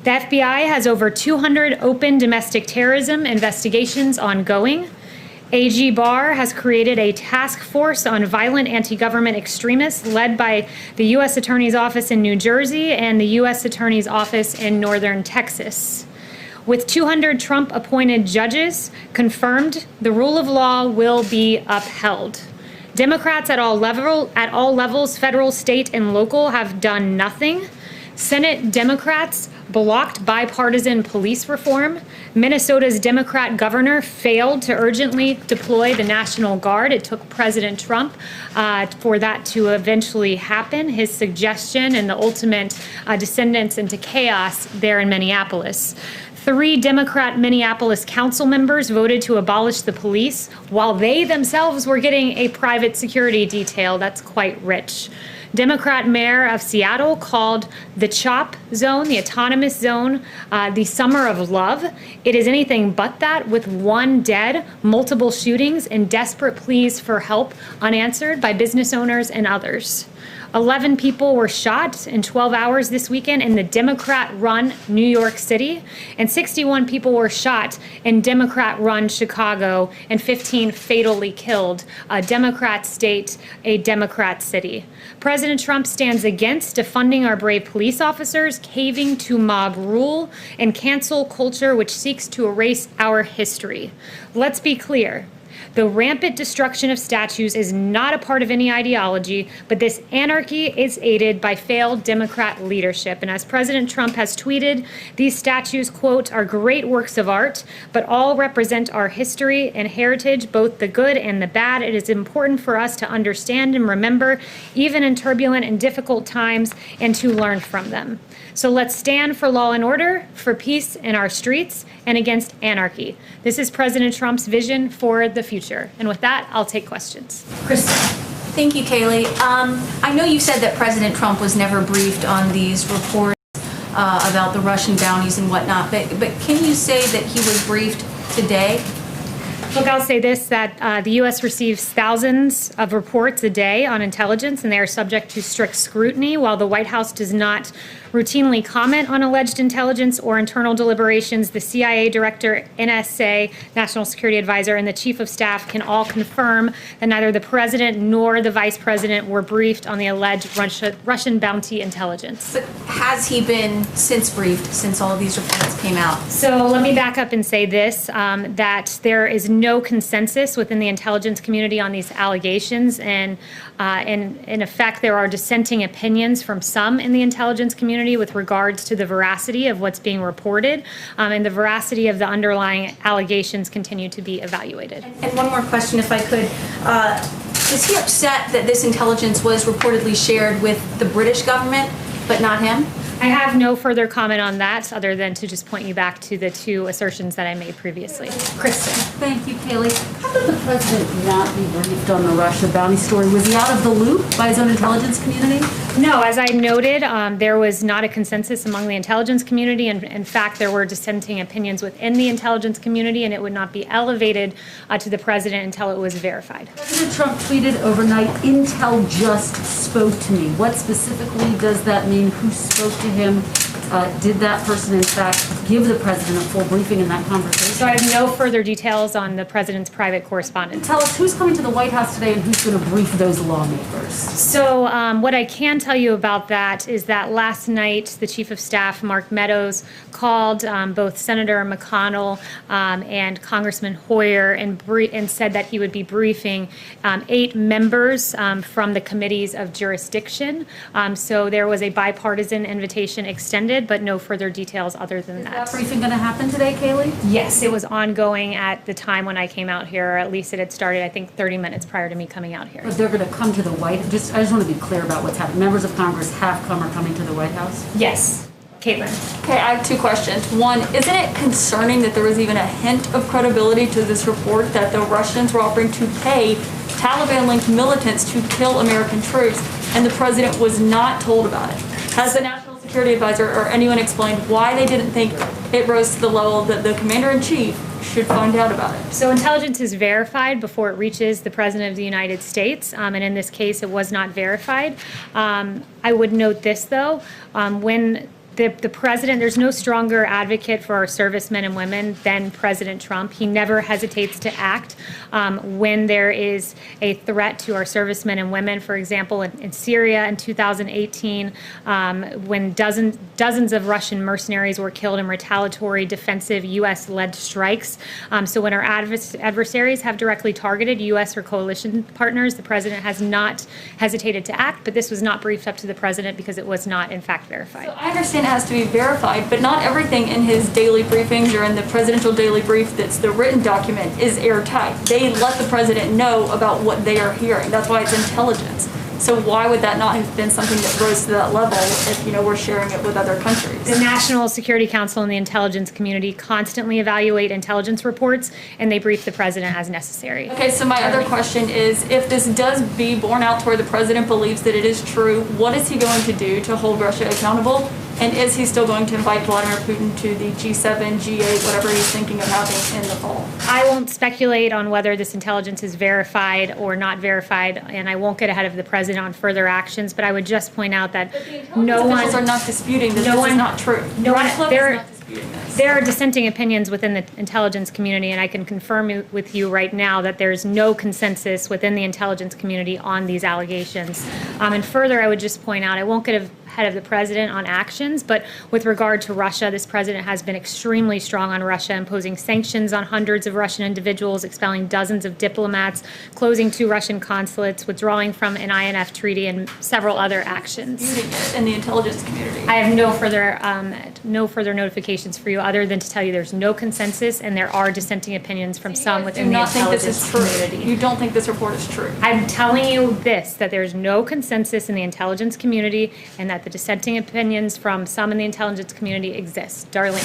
The FBI has over 200 open domestic terrorism investigations ongoing. AG Barr has created a task force on violent anti-government extremists led by the U.S. Attorney's Office in New Jersey and the U.S. Attorney's Office in northern Texas. With 200 Trump-appointed judges confirmed, the rule of law will be upheld. Democrats at all levels, federal, state, and local, have done nothing. Senate Democrats blocked bipartisan police reform. Minnesota's Democrat governor failed to urgently deploy the National Guard. It took President Trump for that to eventually happen, his suggestion and the ultimate descendants into chaos there in Minneapolis. 3 Democrat Minneapolis council members voted to abolish the police while they themselves were getting a private security detail. That's quite rich. Democrat mayor of Seattle called the CHOP zone, the autonomous zone, the summer of love. It is anything but that, with 1 dead, multiple shootings, and desperate pleas for help unanswered by business owners and others. 11 people were shot in 12 hours this weekend in the Democrat-run New York City, and 61 people were shot in Democrat-run Chicago, and 15 fatally killed. A Democrat state, a Democrat city. President Trump stands against defunding our brave police officers, caving to mob rule, and cancel culture which seeks to erase our history. Let's be clear. The rampant destruction of statues is not a part of any ideology, but this anarchy is aided by failed Democrat leadership. And as President Trump has tweeted, these statues, quote, are great works of art, but all represent our history and heritage, both the good and the bad. It is important for us to understand and remember, even in turbulent and difficult times, and to learn from them. So let's stand for law and order, for peace in our streets, and against anarchy. This is President Trump's vision for the future. And with that, I'll take questions. Kristen. Thank you, Kayleigh. I know you said that President Trump was never briefed on these reports about the Russian bounties and whatnot, but can you say that he was briefed today? Look, I'll say this, that the U.S. receives thousands of reports a day on intelligence, and they are subject to strict scrutiny. While the White House does not routinely comment on alleged intelligence or internal deliberations, the CIA director, NSA, National Security Advisor, and the Chief of Staff can all confirm that neither the president nor the vice president were briefed on the alleged Russian bounty intelligence. But has he been briefed since all of these reports came out? So let me back up and say this, that there is no consensus within the intelligence community on these allegations, and in effect, there are dissenting opinions from some in the intelligence community with regards to the veracity of what's being reported, and the veracity of the underlying allegations continue to be evaluated. And one more question, if I could. Is he upset that this intelligence was reportedly shared with the British government, but not him? I have no further comment on that other than to just point you back to the 2 assertions that I made previously. Kristen. Thank you, Kayleigh. How did the president not be briefed on the Russia bounty story? Was he out of the loop by his own intelligence community? No, as I noted, there was not a consensus among the intelligence community, and in fact, there were dissenting opinions within the intelligence community, and it would not be elevated to the president until it was verified. President Trump tweeted overnight, "Intel just spoke to me." What specifically does that mean? Who spoke to him? Did that person, in fact, give the president a full briefing in that conversation? So I have no further details on the president's private correspondence. Tell us who's coming to the White House today and who's going to brief those lawmakers. So what I can tell you about that is that last night, the Chief of Staff, Mark Meadows, called both Senator McConnell and Congressman Hoyer and said that he would be briefing 8 members from the committees of jurisdiction. So there was a bipartisan invitation extended, but no further details other than that. Is that briefing going to happen today, Kayleigh? Yes, it was ongoing at the time when I came out here, or at least it had started, I think, 30 minutes prior to me coming out here. But they're going to come to the White House? I just want to be clear about what's happening. Members of Congress have come or coming to the White House? Yes. Kayleigh. Okay, I have 2 questions. One, isn't it concerning that there was even a hint of credibility to this report that the Russians were offering to pay Taliban-linked militants to kill American troops, and the president was not told about it? Has the National Security Advisor or anyone explained why they didn't think it rose to the level that the commander-in-chief should find out about it? So intelligence is verified before it reaches the President of the United States, and in this case it was not verified. I would note this, though, when the president, there's no stronger advocate for our servicemen and women than President Trump. He never hesitates to act when there is a threat to our servicemen and women. For example, in Syria in 2018, when dozens of Russian mercenaries were killed in retaliatory defensive U.S.-led strikes. So when our adversaries have directly targeted U.S. or coalition partners, the president has not hesitated to act, but this was not briefed up to the president because it was not, in fact, verified. So I understand it has to be verified, but not everything in his daily briefings or in the presidential daily brief that's the written document is airtight. They let the president know about what they are hearing. That's why it's intelligence. So why would that not have been something that rose to that level if, we're sharing it with other countries? The National Security Council and the intelligence community constantly evaluate intelligence reports, and they brief the president as necessary. Okay, so my other question is, if this does be borne out to where the president believes that it is true, what is he going to do to hold Russia accountable? And is he still going to invite Vladimir Putin to the G7, G8, whatever he's thinking of having in the fall? I won't speculate on whether this intelligence is verified or not verified, and I won't get ahead of the president on further actions, but I would just point out that no one... Officials are not disputing that this is not true. No one, Ratcliffe is not disputing this. There are dissenting opinions within the intelligence community, and I can confirm with you right now that there's no consensus within the intelligence community on these allegations. And further, I would just point out, I won't get ahead of the president on actions, but with regard to Russia, this president has been extremely strong on Russia, imposing sanctions on hundreds of Russian individuals, expelling dozens of diplomats, closing 2 Russian consulates, withdrawing from an INF treaty, and several other actions. Disputing it in the intelligence community. I have no further notifications for you other than to tell you there's no consensus and there are dissenting opinions from some within the intelligence community. You don't think this report is true? I'm telling you this, that there's no consensus in the intelligence community and that the dissenting opinions from some in the intelligence community exist. Darlene.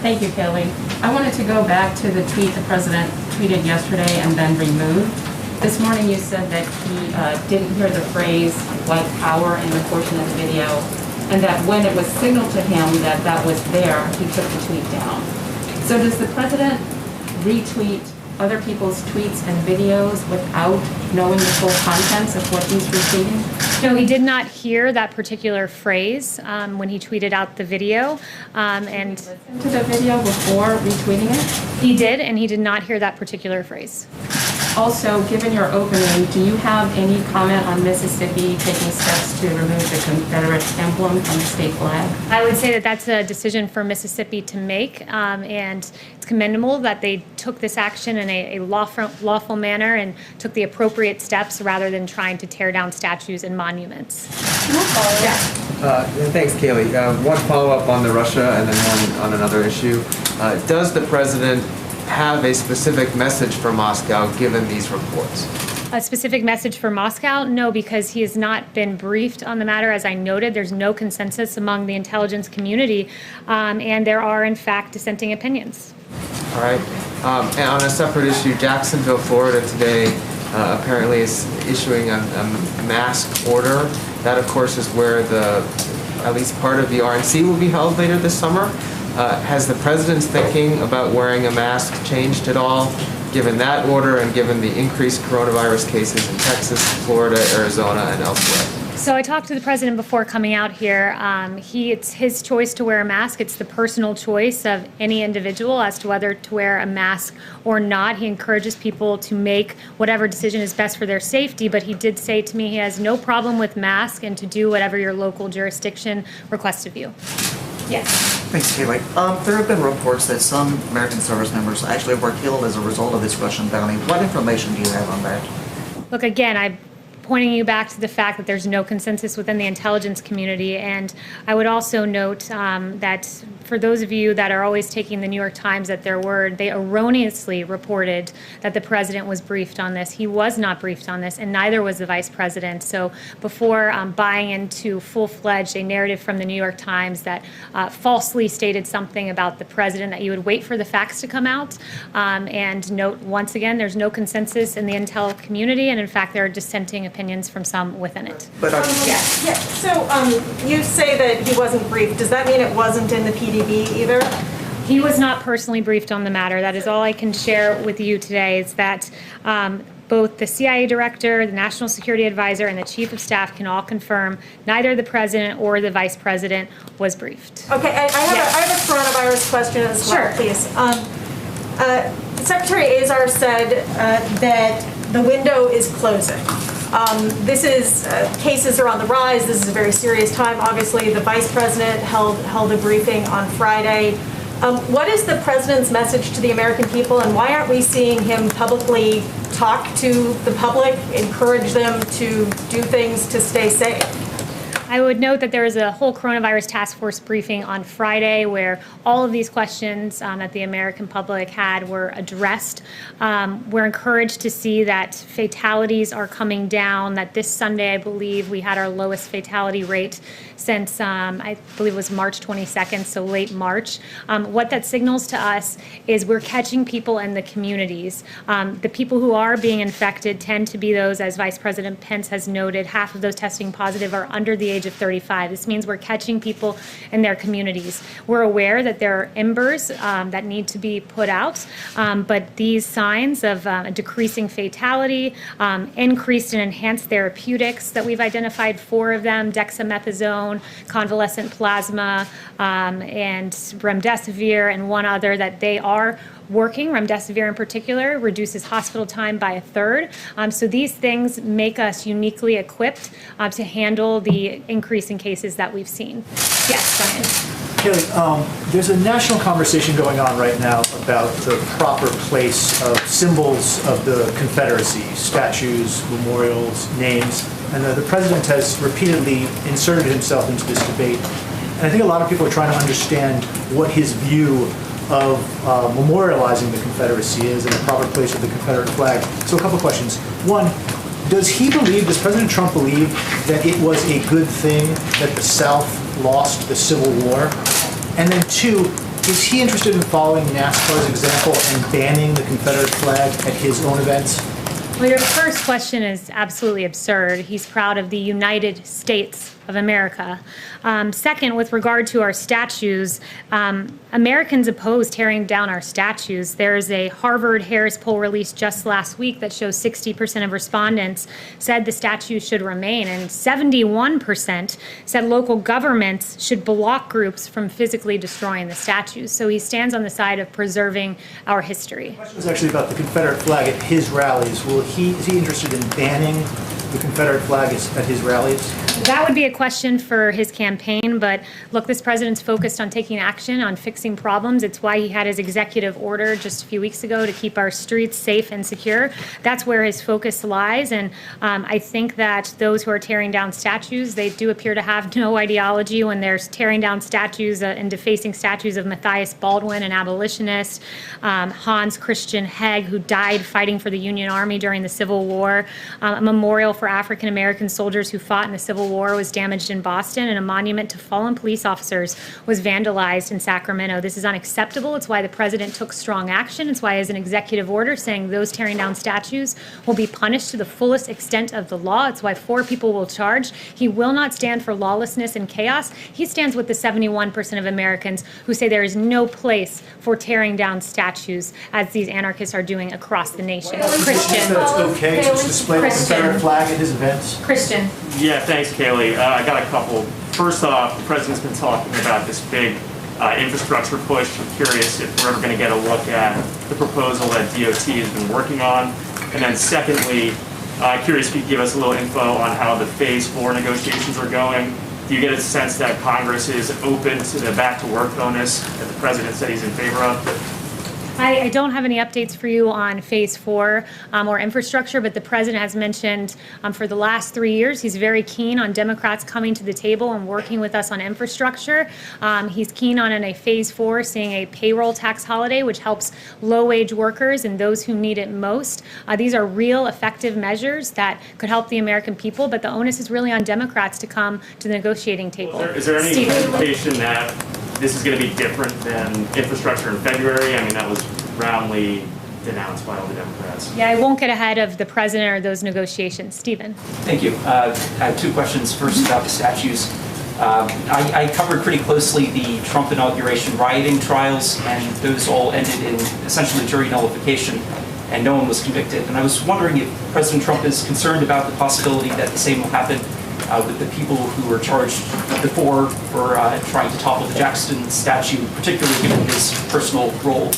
Thank you, Kayleigh. I wanted to go back to the tweet the president tweeted yesterday and then removed. This morning you said that he didn't hear the phrase white power in the portion of the video, and that when it was signaled to him that that was there, he took the tweet down. So does the president retweet other people's tweets and videos without knowing the full contents of what he's retweeting? No, he did not hear that particular phrase when he tweeted out the video. And To the video before retweeting it? he did, and he did not hear that particular phrase. Also, given your opening, do you have any comment on Mississippi taking steps to remove the Confederate emblem from the state flag? I would say that that's a decision for Mississippi to make, and it's commendable that they took this action in a lawful manner and took the appropriate steps rather than trying to tear down statues and monuments. Thanks, Kayleigh. One follow-up on the Russia and then one on another issue. Does the president have a specific message for Moscow given these reports? A specific message for Moscow? No, because he has not been briefed on the matter. As I noted, there's no consensus among the intelligence community, and there are, in fact, dissenting opinions. All right. And on a separate issue, Jacksonville, Florida today apparently is issuing a mask order. That, of course, is where at least part of the RNC will be held later this summer. Has the president's thinking about wearing a mask changed at all, given that order and given the increased coronavirus cases in Texas, Florida, Arizona, and elsewhere? So I talked to the president before coming out here. It's his choice to wear a mask. It's the personal choice of any individual as to whether to wear a mask or not. He encourages people to make whatever decision is best for their safety, but he did say to me he has no problem with masks and to do whatever your local jurisdiction requests of you. Yes. Thanks, Kayleigh. There have been reports that some American service members actually were killed as a result of this Russian bounty. What information do you have on that? Look, again, I'm pointing you back to the fact that there's no consensus within the intelligence community. And I would also note that for those of you that are always taking the New York Times at their word, they erroneously reported that the president was briefed on this. He was not briefed on this, and neither was the vice president. So before buying into full-fledged a narrative from the New York Times that falsely stated something about the president, that you would wait for the facts to come out. And note, once again, there's no consensus in the intel community, and in fact, there are dissenting opinions from some within it. But So you say that he wasn't briefed. Does that mean it wasn't in the PDB either? He was not personally briefed on the matter. That is all I can share with you today, is that Both the CIA director, the national security advisor, and the chief of staff can all confirm neither the president or the vice president was briefed. Okay, I have a coronavirus question as well, Sure. please. Secretary Azar said that the window is closing. This is, cases are on the rise. This is a very serious time. Obviously, the vice president held a briefing on Friday. What is the president's message to the American people, and why aren't we seeing him publicly talk to the public, encourage them to do things to stay safe? I would note that there was a whole coronavirus task force briefing on Friday where all of these questions that the American public had were addressed. We're encouraged to see that fatalities are coming down, that this Sunday, I believe, we had our lowest fatality rate since, I believe it was March 22nd, so late March. What that signals to us is we're catching people in the communities. The people who are being infected tend to be those, as Vice President Pence has noted, half of those testing positive are under the age of 35. This means we're catching people in their communities. We're aware that there are embers that need to be put out, but these signs of a decreasing fatality, increased and enhanced therapeutics that we've identified, 4 of them, dexamethasone, convalescent plasma, and remdesivir, and one other, that they are working. Remdesivir in particular reduces hospital time by 1/3. So these things make us uniquely equipped to handle the increase in cases that we've seen. Yes, Brian. Kayleigh, there's a national conversation going on right now about the proper place of symbols of the Confederacy, statues, memorials, names, and the president has repeatedly inserted himself into this debate. And I think a lot of people are trying to understand what his view of memorializing the Confederacy is and the proper place of the Confederate flag. So a couple questions. One, does President Trump believe that it was a good thing that the South lost the Civil War? And then 2, is he interested in following NASCAR's example and banning the Confederate flag at his own events? Well, your first question is absolutely absurd. He's proud of the United States of America. Second, with regard to our statues, Americans oppose tearing down our statues. There's a Harvard-Harris poll released just last week that shows 60% of respondents said the statues should remain, and 71% said local governments should block groups from physically destroying the statues. So he stands on the side of preserving our history. The question was actually about the Confederate flag at his rallies. Is he interested in banning the Confederate flag at his rallies? That would be a question for his campaign, but look, this president's focused on taking action, on fixing problems. It's why he had his executive order just a few weeks ago to keep our streets safe and secure. That's where his focus lies, and I think that those who are tearing down statues, they do appear to have no ideology when they're tearing down statues and defacing statues of Matthias Baldwin, an abolitionist, Hans Christian Heg, who died fighting for the Union Army during the Civil War, a memorial for African American soldiers who fought in the Civil War was damaged in Boston, and a monument to fallen police officers was vandalized in Sacramento. This is unacceptable. It's why the president took strong action. It's why he has an executive order saying those tearing down statues will be punished to the fullest extent of the law. It's why 4 people will charge. He will not stand for lawlessness and chaos. He stands with the 71% of Americans who say there is no place for tearing down statues, as these anarchists are doing across the nation. Christian. That it's okay to display the Confederate flag at his events? Christian. Yeah, thanks, Kayleigh. I got a couple. First off, the president's been talking about this big infrastructure push. I'm curious if we're ever going to get a look at the proposal that DOT has been working on. And then secondly, curious if you could give us a little info on how the Phase 4 negotiations are going. Do you get a sense that Congress is open to the back-to-work bonus that the president said he's in favor of? I don't have any updates for you on Phase 4 or infrastructure, but the president has mentioned for the last 3 years he's very keen on Democrats coming to the table and working with us on infrastructure. He's keen on, in a Phase 4, seeing a payroll tax holiday, which helps low-wage workers and those who need it most. These are real, effective measures that could help the American people, but the onus is really on Democrats to come to the negotiating table. Is there any indication that this is going to be different than infrastructure in February? I mean, that was roundly denounced by all the Democrats. Yeah, I won't get ahead of the president or those negotiations. Stephen. Thank you. I have 2 questions. First, about the statues. I covered pretty closely the Trump inauguration rioting trials, and those all ended in essentially jury nullification. and no one was convicted. And I was wondering if President Trump is concerned about the possibility that the same will happen with the people who were charged before for trying to topple the Jackson statue, particularly given his personal role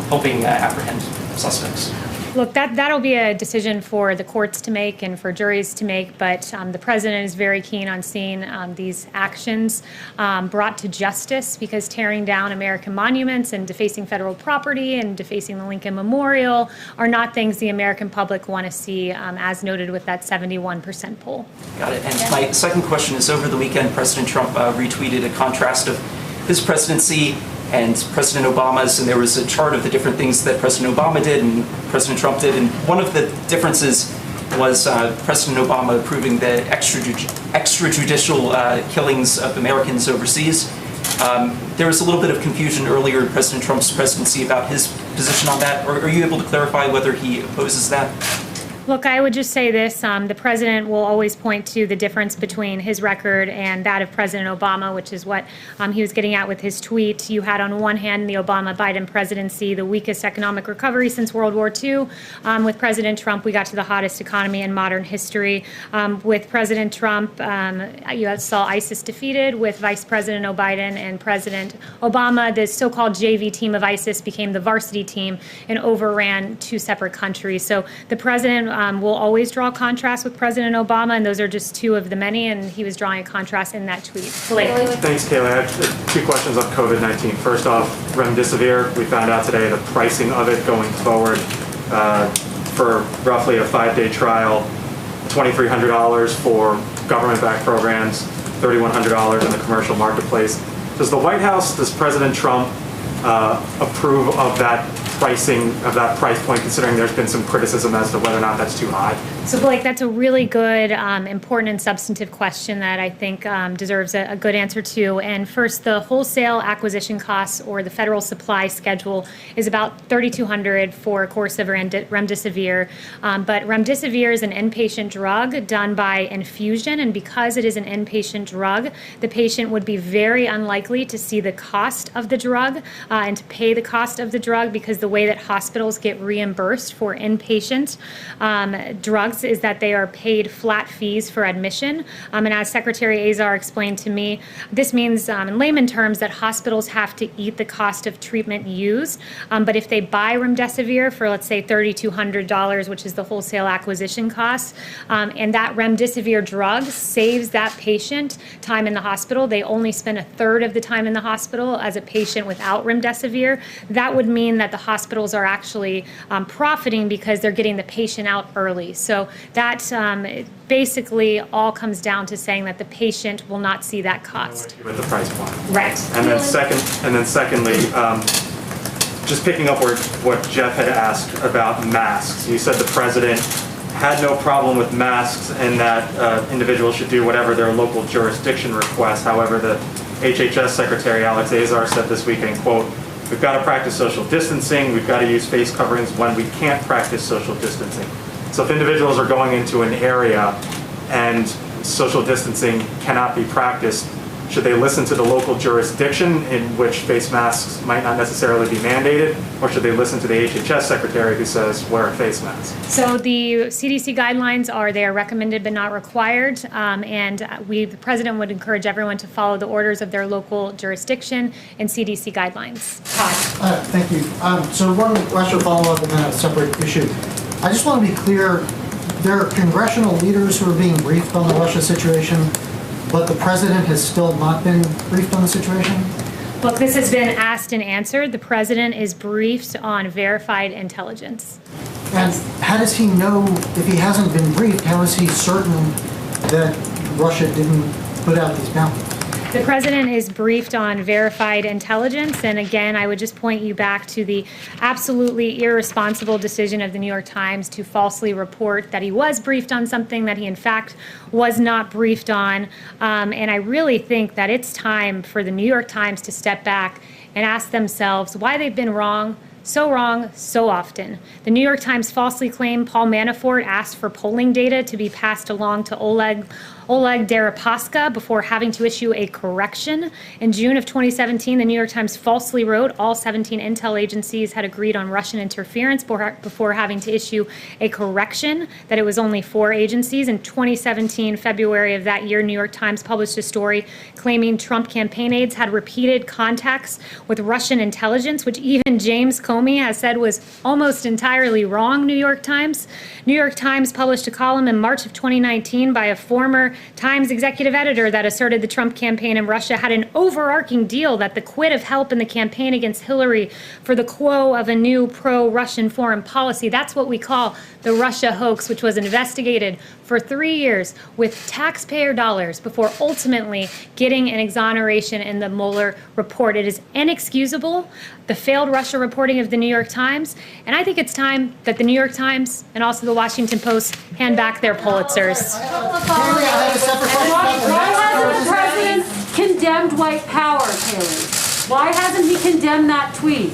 helping apprehend suspects. Look, that'll be a decision for the courts to make and for juries to make, but the president is very keen on seeing these actions brought to justice, because tearing down American monuments and defacing federal property and defacing the Lincoln Memorial are not things the American public want to see, as noted with that 71% poll. Got it. And my second question is, over the weekend, President Trump retweeted a contrast of his presidency and President Obama's, and there was a chart of the different things that President Obama did and President Trump did, and one of the differences was President Obama approving the extrajudicial killings of Americans overseas. There was a little bit of confusion earlier in President Trump's presidency about his position on that. Are you able to clarify whether he opposes that? Look, I would just say this. The president will always point to the difference between his record and that of President Obama, which is what he was getting at with his tweet. You had, on one hand, the Obama-Biden presidency, the weakest economic recovery since World War II. With President Trump, we got to the hottest economy in modern history. With President Trump, you saw ISIS defeated. With Vice President Biden and President Obama, the so-called JV team of ISIS became the varsity team and overran two separate countries. So the president will always draw contrast with President Obama, and those are just two of the many, and he was drawing a contrast in that tweet. Thanks, Kayleigh. I have two questions on COVID-19. First off, remdesivir, we found out today the pricing of it going forward for roughly a 5-day trial, $2,300 for government-backed programs, $3,100 in the commercial marketplace. Does the White House, does President Trump approve of that pricing, of that price point, considering there's been some criticism as to whether or not that's too high? So, Blake, that's a really good, important and substantive question that I think deserves a good answer to. And first, the wholesale acquisition costs, or the federal supply schedule, is about $3,200 for a course of remdesivir. But remdesivir is an inpatient drug done by infusion, and because it is an inpatient drug, the patient would be very unlikely to see the cost of the drug and to pay the cost of the drug, because the way that hospitals get reimbursed for inpatient drugs is that they are paid flat fees for admission. And as Secretary Azar explained to me, this means in layman terms that hospitals have to eat the cost of treatment used. But if they buy remdesivir for, let's say, $3,200, which is the wholesale acquisition cost, and that remdesivir drug saves that patient time in the hospital, they only spend a third of the time in the hospital as a patient without remdesivir, that would mean that the hospitals are actually profiting because they're getting the patient out early. So that basically all comes down to saying that the patient will not see that cost. With the price point. Right. And then secondly, just picking up what Jeff had asked about masks. You said the president had no problem with masks and that individuals should do whatever their local jurisdiction requests. However, the HHS Secretary Alex Azar said this weekend, quote, "We've got to practice social distancing. We've got to use face coverings when we can't practice social distancing." So if individuals are going into an area and social distancing cannot be practiced, should they listen to the local jurisdiction in which face masks might not necessarily be mandated, or should they listen to the HHS secretary who says wear a face mask? So the CDC guidelines they are recommended but not required, and the president would encourage everyone to follow the orders of their local jurisdiction and CDC guidelines. Todd. Thank you. So one question follow-up and then a separate issue. I just want to be clear, there are congressional leaders who are being briefed on the Russia situation, but the president has still not been briefed on the situation? Look, this has been asked and answered. The president is briefed on verified intelligence. And how does he know, if he hasn't been briefed, how is he certain that Russia didn't put out these bounties? The president is briefed on verified intelligence, and again, I would just point you back to the absolutely irresponsible decision of the New York Times to falsely report that he was briefed on something that he in fact was not briefed on. And I really think that it's time for the New York Times to step back and ask themselves why they've been wrong so often. The New York Times falsely claimed Paul Manafort asked for polling data to be passed along to Oleg Oleg Deripaska before having to issue a correction. In June of 2017, the New York Times falsely wrote all 17 intel agencies had agreed on Russian interference before having to issue a correction that it was only 4 agencies. In 2017, February of that year, New York Times published a story claiming Trump campaign aides had repeated contacts with Russian intelligence, which even James Comey has said was almost entirely wrong, New York Times. New York Times published a column in March of 2019 by a former Times executive editor that asserted the Trump campaign in Russia had an overarching deal that the quid of help in the campaign against Hillary for the quo of a new pro-Russian foreign policy. That's what we call the Russia hoax, which was investigated for 3 years with taxpayer dollars before ultimately getting an exoneration in the Mueller report. It is inexcusable, the failed Russia reporting of the New York Times, and I think it's time that the New York Times and also the Washington Post hand back their Pulitzers. Why hasn't the president condemned white power, Kayleigh? Why hasn't he condemned that tweet?